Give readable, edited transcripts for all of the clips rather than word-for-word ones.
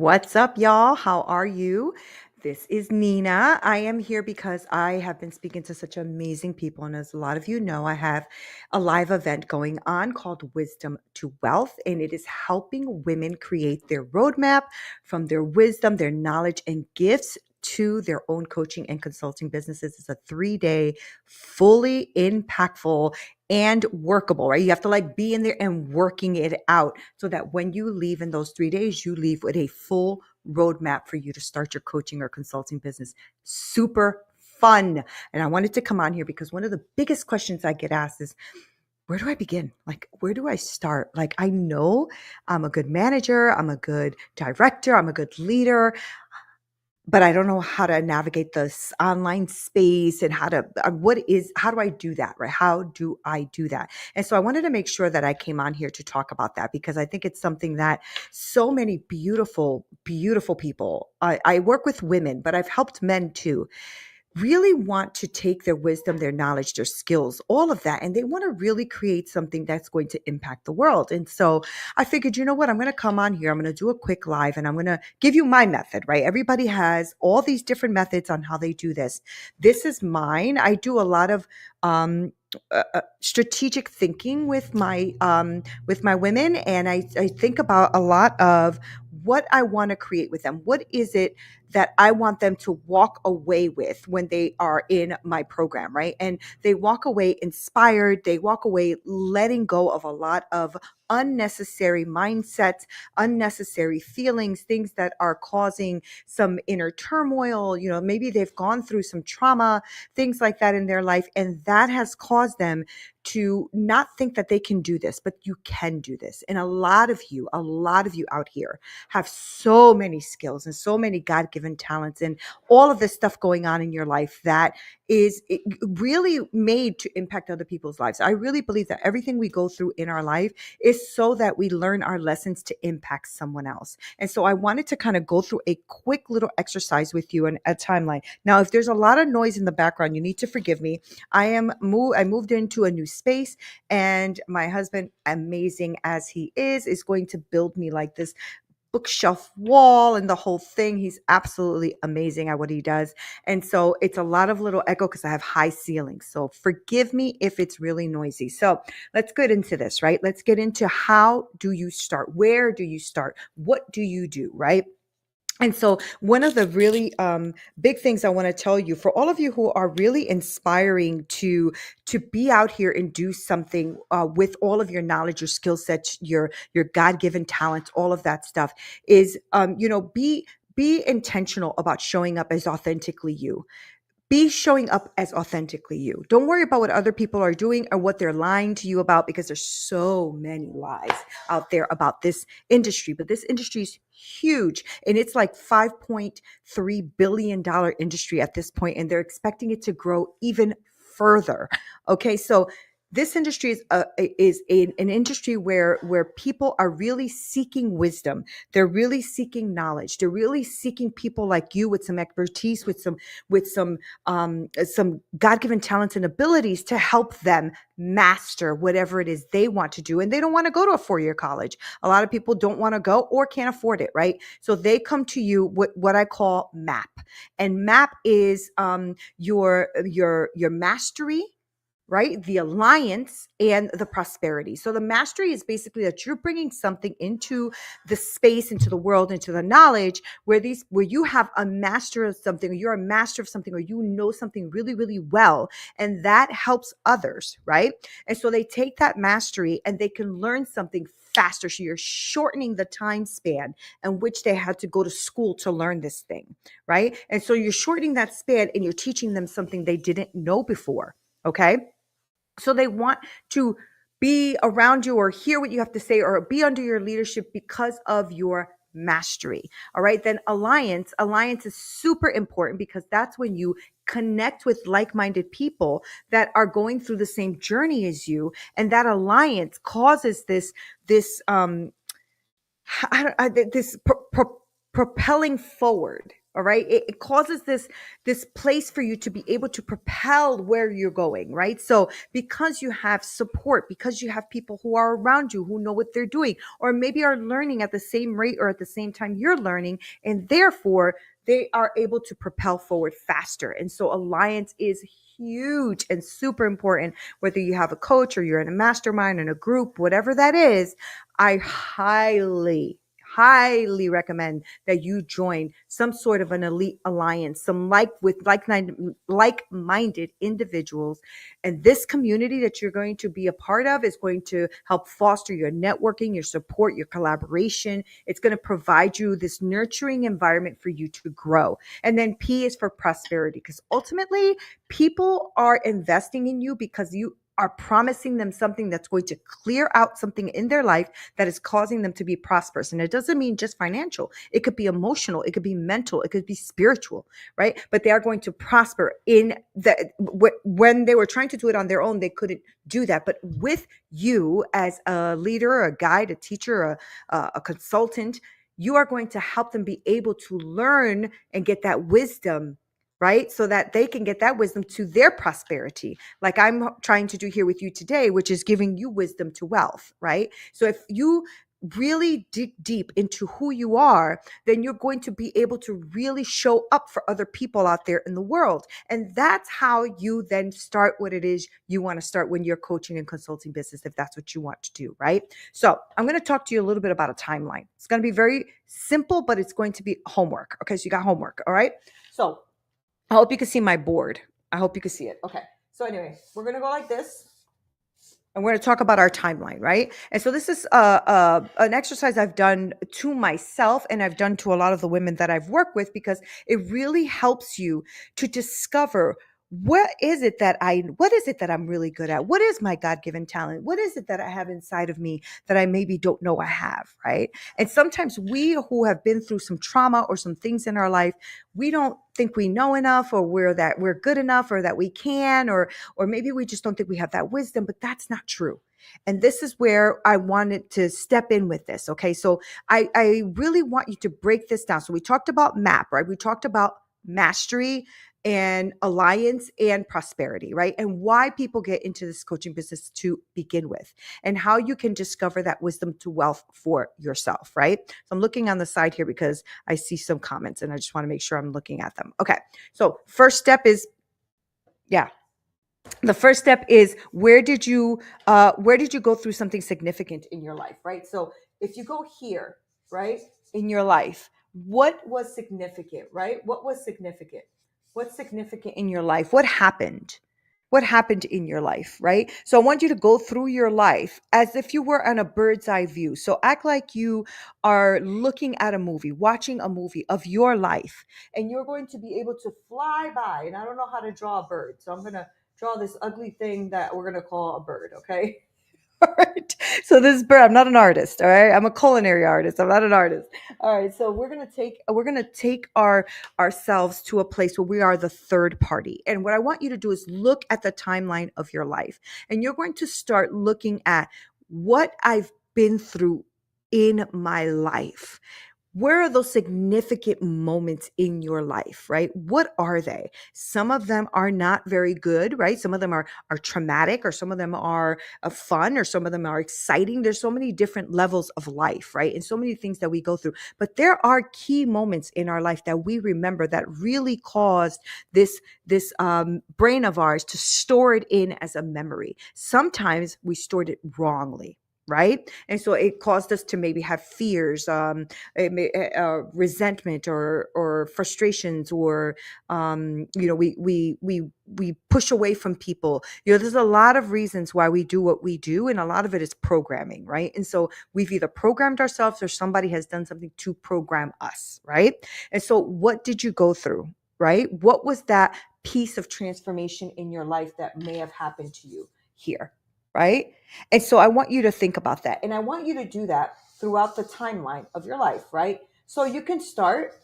What's up, y'all? How are you? This is Nina. I am here because I have been speaking to such amazing people. And as a lot of you know, I have a live event going on called Wisdom to Wealth, and it is helping women create their roadmap from their wisdom, their knowledge, and gifts to their own coaching and consulting businesses. It's a 3-day, fully impactful and workable, right? You have to be in there and working it out so that when you leave in those 3 days, you leave with a full roadmap for you to start your coaching or consulting business. Super fun. And I wanted to come on here because one of the biggest questions I get asked is, where do I begin? Where do I start? I know I'm a good manager, I'm a good director, I'm a good leader, but I don't know how to navigate this online space and how do I do that, right? How do I do that? And so I wanted to make sure that I came on here to talk about that because I think it's something that so many beautiful, beautiful people, I work with women, but I've helped men too, really want to take their wisdom, their knowledge, their skills, all of that, and they want to really create something that's going to impact the world. And so I figured, you know what, I'm going to come on here, I'm going to do a quick live, and I'm going to give you my method, right? Everybody has all these different methods on how they do this. This is mine. I do a lot of strategic thinking with my women, and I think about a lot of what I want to create with them. What is it that I want them to walk away with when they are in my program, right? And they walk away inspired. They walk away letting go of a lot of unnecessary mindsets, unnecessary feelings, things that are causing some inner turmoil. Maybe they've gone through some trauma, things like that in their life, and that has caused them to not think that they can do this, but you can do this. And a lot of you out here have so many skills and so many God-given talents and all of this stuff going on in your life that is really made to impact other people's lives. I really believe that everything we go through in our life is so that we learn our lessons to impact someone else. And so I wanted to kind of go through a quick little exercise with you and a timeline. Now, if there's a lot of noise in the background, you need to forgive me. I moved into a new space, and my husband, amazing as he is going to build me like this bookshelf wall and the whole thing. He's absolutely amazing at what he does. And so it's a lot of little echo because I have high ceilings. So forgive me if it's really noisy. So let's get into this, right? Let's get into how do you start? Where do you start? What do you do, right? And so one of the really big things I want to tell you, for all of you who are really inspiring to be out here and do something with all of your knowledge, your skill sets, your God-given talents, all of that stuff, is be intentional about showing up as authentically you. Be showing up as authentically you. Don't worry about what other people are doing or what they're lying to you about, because there's so many lies out there about this industry. But this industry is huge, and it's like $5.3 billion industry at this point, and they're expecting it to grow even further. Okay, so this industry is an industry where people are really seeking wisdom. They're really seeking knowledge. They're really seeking people like you with some expertise, with some God-given talents and abilities to help them master whatever it is they want to do. And they don't want to go to a 4-year college. A lot of people don't want to go or can't afford it, right? So they come to you with what I call MAP. And MAP is your mastery, right? The alliance and the prosperity. So the mastery is basically that you're bringing something into the space, into the world, into the knowledge where you have a master of something, or you're a master of something, or you know something really, really well. And that helps others, right? And so they take that mastery and they can learn something faster. So you're shortening the time span in which they had to go to school to learn this thing, right? And so you're shortening that span and you're teaching them something they didn't know before. Okay. So they want to be around you or hear what you have to say or be under your leadership because of your mastery. All right. Then alliance is super important because that's when you connect with like-minded people that are going through the same journey as you. And that alliance causes this propelling forward. All right. It causes this place for you to be able to propel where you're going, right? So because you have support, because you have people who are around you who know what they're doing, or maybe are learning at the same rate or at the same time you're learning, and therefore they are able to propel forward faster. And so alliance is huge and super important, whether you have a coach or you're in a mastermind, in a group, whatever that is. I highly recommend that you join some sort of an elite alliance, some like-minded individuals. And this community that you're going to be a part of is going to help foster your networking, your support, your collaboration. It's going to provide you this nurturing environment for you to grow. And then P is for prosperity, because ultimately people are investing in you because you are promising them something that's going to clear out something in their life that is causing them to be prosperous. And it doesn't mean just financial. It could be emotional. It could be mental. It could be spiritual, right? But they are going to prosper in the, when they were trying to do it on their own, they couldn't do that. But with you as a leader, a guide, a teacher, a consultant, you are going to help them be able to learn and get that wisdom, right? So that they can get that wisdom to their prosperity, like I'm trying to do here with you today, which is giving you wisdom to wealth, right? So if you really dig deep into who you are, then you're going to be able to really show up for other people out there in the world. And that's how you then start what it is you want to start when you're coaching and consulting business, if that's what you want to do, right? So I'm going to talk to you a little bit about a timeline. It's going to be very simple, but it's going to be homework. Okay, so you got homework, all right? So I hope you can see my board. I hope you can see it. Okay. So anyway, we're going to go like this. And we're going to talk about our timeline, right? And so this is an exercise I've done to myself, and I've done to a lot of the women that I've worked with, because it really helps you to discover what is it that I'm really good at? What is my God-given talent? What is it that I have inside of me that I maybe don't know I have, right? And sometimes we who have been through some trauma or some things in our life, we don't think we know enough, or we're good enough, or that we can, or maybe we just don't think we have that wisdom, but that's not true. And this is where I wanted to step in with this. Okay. So I really want you to break this down. So we talked about MAP, right? We talked about mastery and alliance and prosperity, right? And why people get into this coaching business to begin with, and how you can discover that wisdom to wealth for yourself, right? So I'm looking on the side here because I see some comments and I just want to make sure I'm looking at them. Okay. So first step is, yeah. The first step is, where did you go through something significant in your life, right? So if you go here, right, in your life, what was significant, right? What was significant? What's significant in your life? What happened? What happened in your life, right? So I want you to go through your life as if you were on a bird's eye view. So act like you are looking at a movie, watching a movie of your life, and you're going to be able to fly by. And I don't know how to draw a bird, so I'm going to draw this ugly thing that we're going to call a bird, okay? All right. So this bird, I'm not an artist, all right? I'm a culinary artist. I'm not an artist. All right. So we're gonna take ourselves to a place where we are the third party. And what I want you to do is look at the timeline of your life. And you're going to start looking at what I've been through in my life. Where are those significant moments in your life, right? What are they? Some of them are not very good, right? Some of them are traumatic, or some of them are fun, or some of them are exciting. There's so many different levels of life, right? And so many things that we go through. But there are key moments in our life that we remember that really caused this brain of ours to store it in as a memory. Sometimes we stored it wrongly, right? And so it caused us to maybe have fears, resentment, or frustrations, or we push away from people. There's a lot of reasons why we do what we do, and a lot of it is programming, right? And so we've either programmed ourselves, or somebody has done something to program us, right? And so what did you go through, right? What was that piece of transformation in your life that may have happened to you here, right? And so I want you to think about that. And I want you to do that throughout the timeline of your life, right? So you can start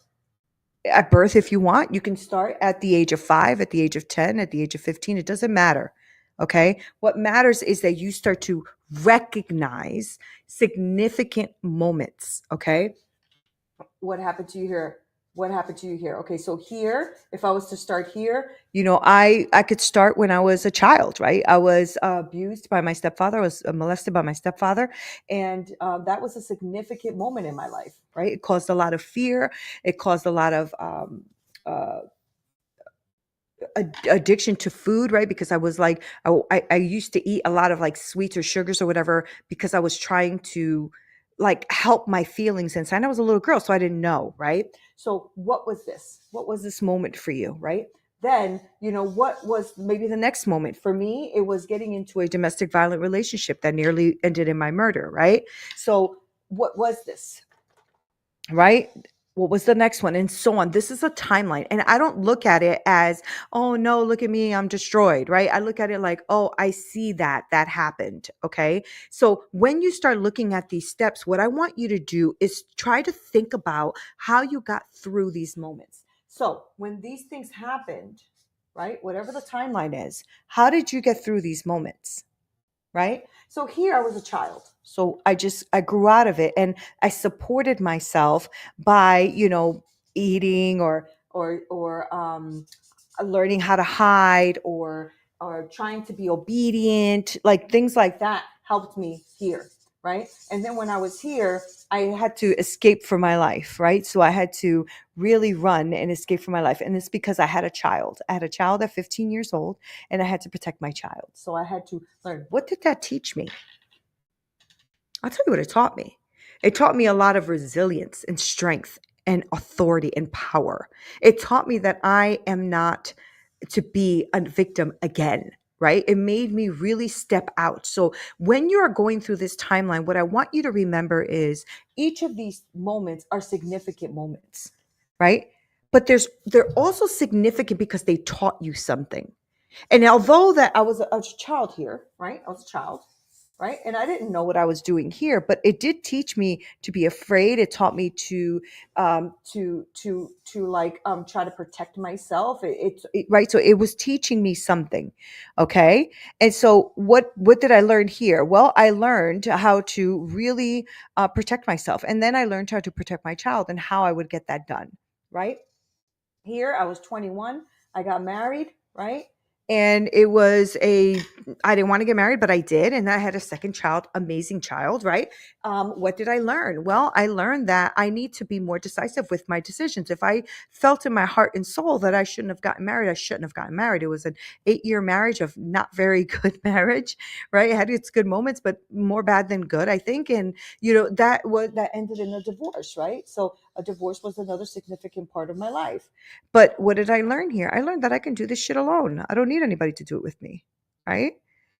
at birth if you want. You can start at the age of 5, at the age of 10, at the age of 15. It doesn't matter. Okay. What matters is that you start to recognize significant moments. Okay. What happened to you here? What happened to you here? Okay, so here, if I was to start here, I could start when I was a child, right? I was abused by my stepfather. I was molested by my stepfather, and that was a significant moment in my life, right? It caused a lot of fear. It caused a lot of uh, addiction to food, right? Because I was like, I used to eat a lot of like sweets or sugars or whatever because I was trying to like help my feelings inside. I was a little girl, so I didn't know, right? So what was this? What was this moment for you, right? Then, what was maybe the next moment for me? It was getting into a domestic violent relationship that nearly ended in my murder, right? So what was this? Right? What was the next one? And so on. This is a timeline. And I don't look at it as, oh no, look at me, I'm destroyed, right? I look at it like, oh, I see that happened. Okay. So when you start looking at these steps, what I want you to do is try to think about how you got through these moments. So when these things happened, right? Whatever the timeline is, how did you get through these moments? Right? So here I was a child. So I grew out of it and I supported myself by, eating or learning how to hide or trying to be obedient, like things like that helped me here, right? And then when I was here, I had to escape for my life, right? So I had to really run and escape for my life. And it's because I had a child. I had a child at 15 years old and I had to protect my child. So I had to learn. What did that teach me? I'll tell you what it taught me. It taught me a lot of resilience and strength and authority and power. It taught me that I am not to be a victim again, right? It made me really step out. So when you are going through this timeline, what I want you to remember is each of these moments are significant moments, right? But they're also significant because they taught you something. And although that I was a child here, right? I was a child, right? And I didn't know what I was doing here, but it did teach me to be afraid. It taught me to like try to protect myself. Right. So it was teaching me something. Okay. And so what did I learn here? Well, I learned how to really protect myself, and then I learned how to protect my child and how I would get that done. Right. Here I was 21. I got married, right? And I didn't want to get married, but I did. And I had a second child, amazing child, right? What did I learn? Well, I learned that I need to be more decisive with my decisions. If I felt in my heart and soul that I shouldn't have gotten married, I shouldn't have gotten married. It was an 8-year marriage of not very good marriage, right? It had its good moments, but more bad than good, I think. And that ended in a divorce, right? So a divorce was another significant part of my life. But what did I learn here? I learned that I can do this shit alone. I don't need anybody to do it with me, right?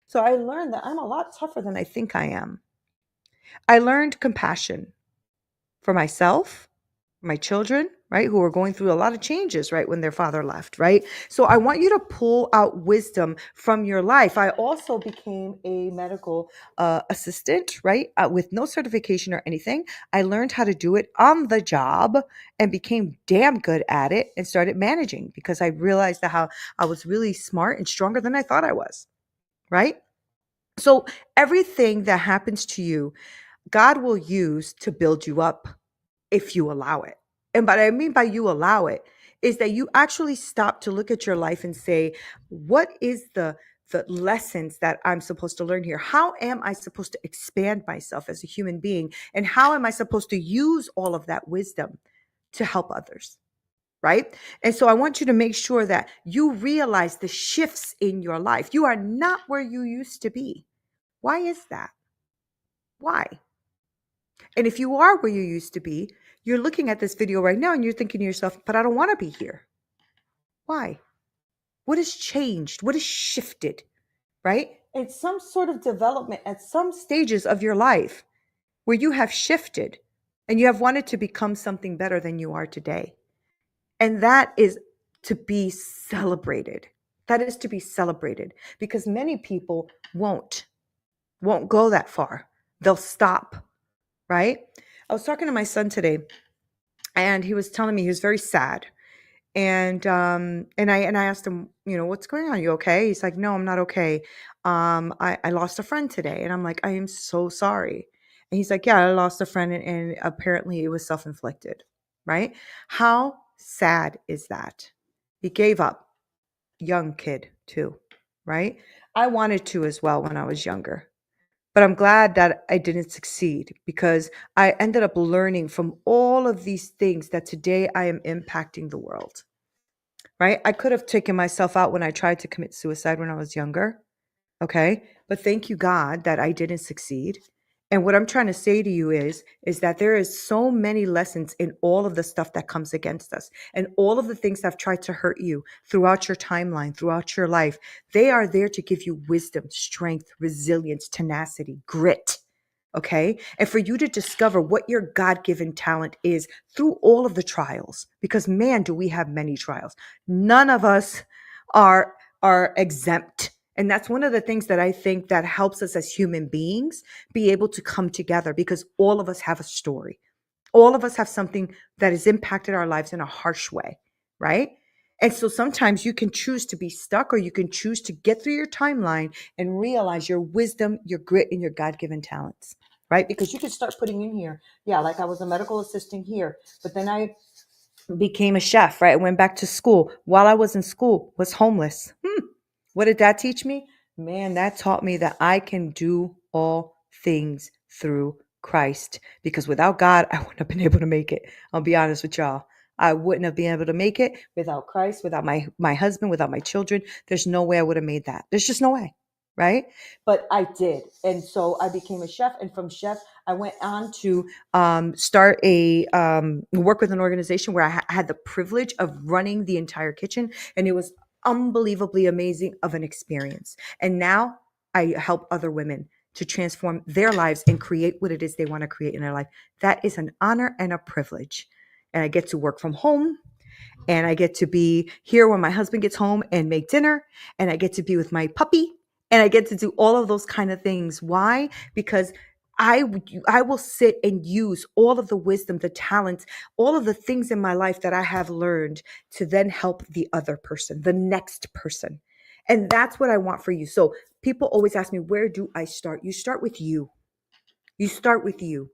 So I learned that I'm a lot tougher than I think I am. I learned compassion for myself, my children, right, who are going through a lot of changes, right, when their father left, right? So I want you to pull out wisdom from your life. I also became a medical assistant, right, with no certification or anything. I learned how to do it on the job and became damn good at it and started managing because I realized that how I was really smart and stronger than I thought I was, right? So everything that happens to you, God will use to build you up if you allow it. And what I mean by you allow it is that you actually stop to look at your life and say, what is the lessons that I'm supposed to learn here? How am I supposed to expand myself as a human being? And how am I supposed to use all of that wisdom to help others? Right. And so I want you to make sure that you realize the shifts in your life. You are not where you used to be. Why is that? Why? And if you are where you used to be, you're looking at this video right now and you're thinking to yourself, but I don't want to be here. Why? What has changed? What has shifted? Right? It's some sort of development at some stages of your life where you have shifted and you have wanted to become something better than you are today. And that is to be celebrated. That is to be celebrated because many people won't go that far. They'll stop, right? I was talking to my son today and he was telling me he was very sad. And I asked him, what's going on? You okay? He's like, no, I'm not okay. I lost a friend today. And I'm like, I am so sorry. And he's like, yeah, I lost a friend and apparently it was self-inflicted. Right? How sad is that? He gave up, young kid too, right? I wanted to as well when I was younger. But I'm glad that I didn't succeed because I ended up learning from all of these things that today I am impacting the world, right? I could have taken myself out when I tried to commit suicide when I was younger. Okay. But thank you, God, that I didn't succeed. And what I'm trying to say to you is that there is so many lessons in all of the stuff that comes against us and all of the things that have tried to hurt you throughout your timeline, throughout your life. They are there to give you wisdom, strength, resilience, tenacity, grit. Okay. And for you to discover what your God given talent is through all of the trials, because man, do we have many trials. None of us are exempt. And that's one of the things that I think that helps us as human beings be able to come together because all of us have a story. All of us have something that has impacted our lives in a harsh way, right? And so sometimes you can choose to be stuck or you can choose to get through your timeline and realize your wisdom, your grit, and your God given talents, right? Because you can start putting in here, yeah, like I was a medical assistant here, but then I became a chef, right? I went back to school. While I was in school, was homeless. What did that teach me? Man, that taught me that I can do all things through Christ because without God, I wouldn't have been able to make it. I'll be honest with y'all. I wouldn't have been able to make it without Christ, without my husband, without my children. There's no way I would have made that. There's just no way, right? But I did. And so I became a chef. And from chef, I went on to start a work with an organization where I had the privilege of running the entire kitchen. And it was unbelievably amazing of an experience. And now I help other women to transform their lives and create what it is they want to create in their life. That is an honor and a privilege. And I get to work from home and I get to be here when my husband gets home and make dinner and I get to be with my puppy and I get to do all of those kind of things. Why? Because I will sit and use all of the wisdom, the talents, all of the things in my life that I have learned to then help the other person, the next person. And that's what I want for you. So people always ask me, where do I start? You start with you. You start with you.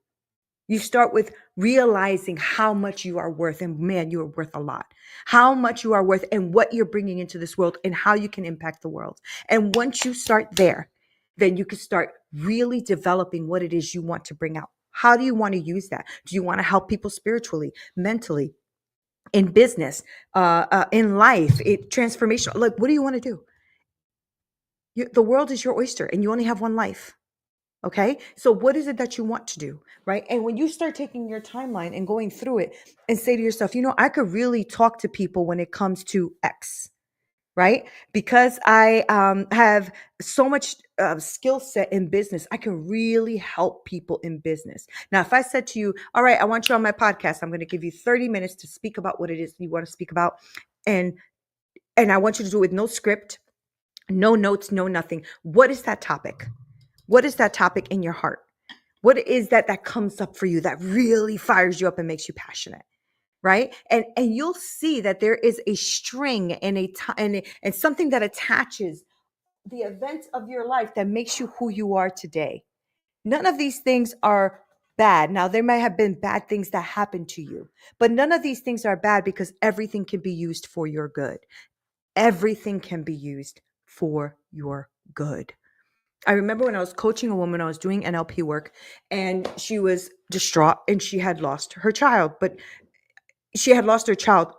You start with realizing how much you are worth. And man, you are worth a lot. How much you are worth and what you're bringing into this world and how you can impact the world. And once you start there, then you can start really developing what it is you want to bring out. How do you want to use that? Do you want to help people spiritually, mentally, in business, in life, transformation? Like, what do you want to do? The world is your oyster and you only have one life. Okay. So what is it that you want to do? Right. And when you start taking your timeline and going through it and say to yourself, I could really talk to people when it comes to X. Right. Because I have so much skill set in business, I can really help people in business. Now, if I said to you, all right, I want you on my podcast, I'm going to give you 30 minutes to speak about what it is you want to speak about. And I want you to do it with no script, no notes, no nothing. What is that topic? What is that topic in your heart? What is that comes up for you that really fires you up and makes you passionate? Right. And you'll see that there is a string and and something that attaches the events of your life that makes you who you are today. None of these things are bad. Now, there may have been bad things that happened to you, but none of these things are bad because everything can be used for your good. Everything can be used for your good. I remember when I was coaching a woman, I was doing NLP work and she was distraught and she had lost her child, but she had lost her child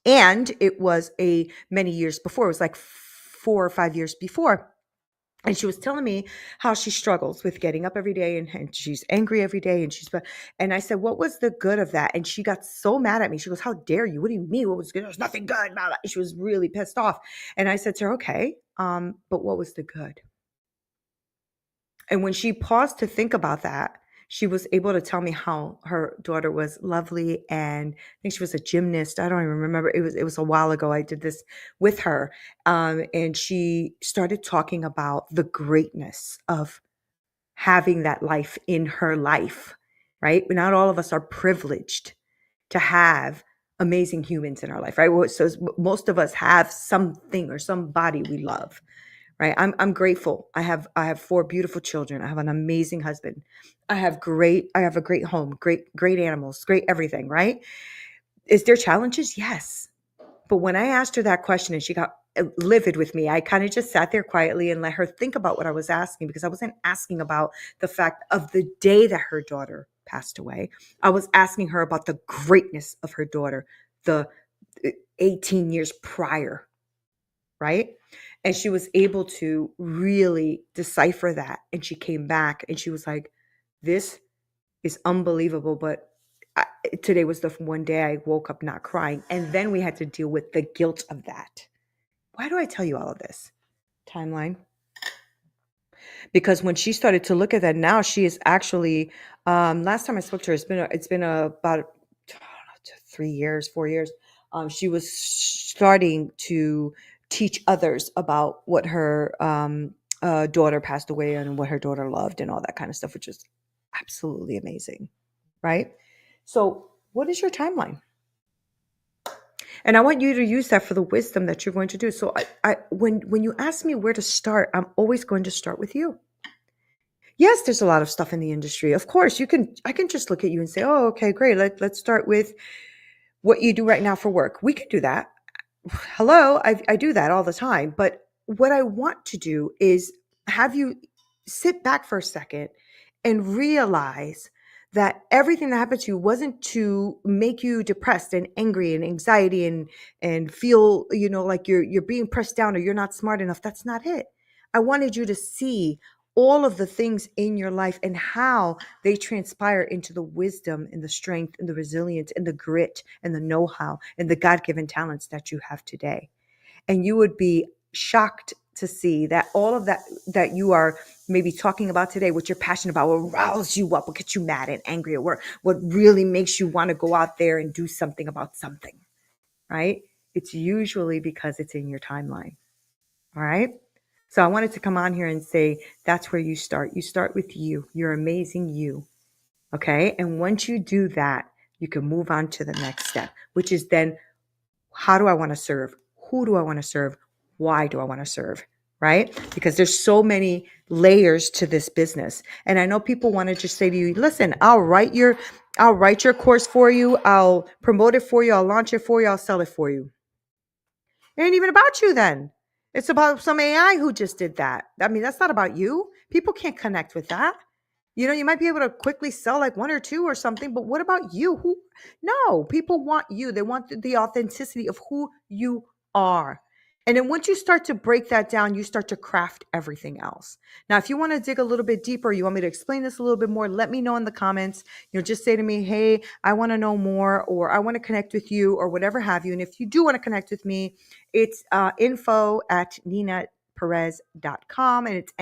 and it was a many years before. It was like 4 or 5 years before. And she was telling me how she struggles with getting up every day and she's angry every day. And I said, what was the good of that? And she got so mad at me. She goes, how dare you? What do you mean? What was good? There's nothing good about it. She was really pissed off. And I said to her, okay, but what was the good? And when she paused to think about that, she was able to tell me how her daughter was lovely and I think she was a gymnast. I don't even remember. It was a while ago I did this with her. And she started talking about the greatness of having that life in her life, right? Not all of us are privileged to have amazing humans in our life, right? So most of us have something or somebody we love, right? I'm grateful. I have four beautiful children. I have an amazing husband. I have a great home, great animals, great everything, right? Is there challenges? Yes. But when I asked her that question and she got livid with me, I kind of just sat there quietly and let her think about what I was asking, because I wasn't asking about the fact of the day that her daughter passed away. I was asking her about the greatness of her daughter, the 18 years prior, right? And she was able to really decipher that. And she came back and she was like, this is unbelievable. But today was the one day I woke up not crying. And then we had to deal with the guilt of that. Why do I tell you all of this? Timeline. Because when she started to look at that now, she is actually, last time I spoke to her, it's been about, I don't know, 3 years, 4 years. She was starting to teach others about what her daughter passed away and what her daughter loved and all that kind of stuff, which is absolutely amazing, right? So, what is your timeline? And I want you to use that for the wisdom that you're going to do. So, when you ask me where to start, I'm always going to start with you. Yes, there's a lot of stuff in the industry. Of course, I can just look at you and say, "Oh, okay, great. Let's start with what you do right now for work." We can do that. Hello, I do that all the time. But what I want to do is have you sit back for a second and realize that everything that happened to you wasn't to make you depressed and angry and anxiety and feel, like you're being pressed down or you're not smart enough. That's not it. I wanted you to see all of the things in your life and how they transpire into the wisdom and the strength and the resilience and the grit and the know-how and the God-given talents that you have today. And you would be shocked to see that all of that you are maybe talking about today, what you're passionate about, will rouse you up, will get you mad and angry at work, what really makes you want to go out there and do something about something, right? It's usually because it's in your timeline. All right. So I wanted to come on here and say that's where you start. You start with you. You're amazing you. Okay. And once you do that, you can move on to the next step, which is then, how do I want to serve? Who do I want to serve? Why do I want to serve? Right? Because there's so many layers to this business. And I know people want to just say to you, listen, I'll write your course for you. I'll promote it for you. I'll launch it for you. I'll sell it for you. It ain't even about you then. It's about some AI who just did that. I mean, that's not about you. People can't connect with that. You might be able to quickly sell like one or two or something, but what about you? No, people want you. They want the authenticity of who you are. And then once you start to break that down, you start to craft everything else. Now, if you want to dig a little bit deeper, you want me to explain this a little bit more, let me know in the comments. Just say to me, hey, I want to know more, or I want to connect with you, or whatever have you. And if you do want to connect with me, it's info@neenaperez.com, and it's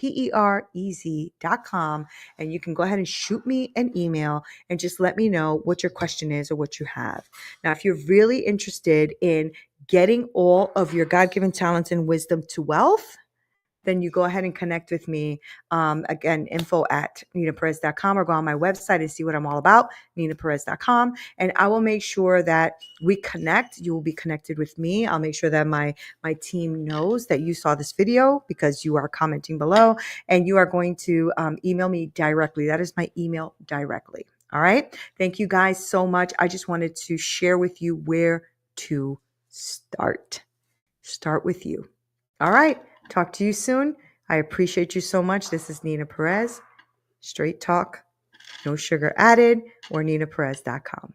NEENAPEREZ.com. And you can go ahead and shoot me an email and just let me know what your question is or what you have. Now, if you're really interested in getting all of your God-given talents and wisdom to wealth, then you go ahead and connect with me. Again, info@neenaperez.com, or go on my website and see what I'm all about, neenaperez.com. And I will make sure that we connect. You will be connected with me. I'll make sure that my team knows that you saw this video because you are commenting below, and you are going to email me directly. That is my email directly. All right. Thank you guys so much. I just wanted to share with you where to start. Start with you. All right. Talk to you soon. I appreciate you so much. This is Neena Perez. Straight talk, no sugar added, or neenaperez.com.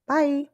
Bye.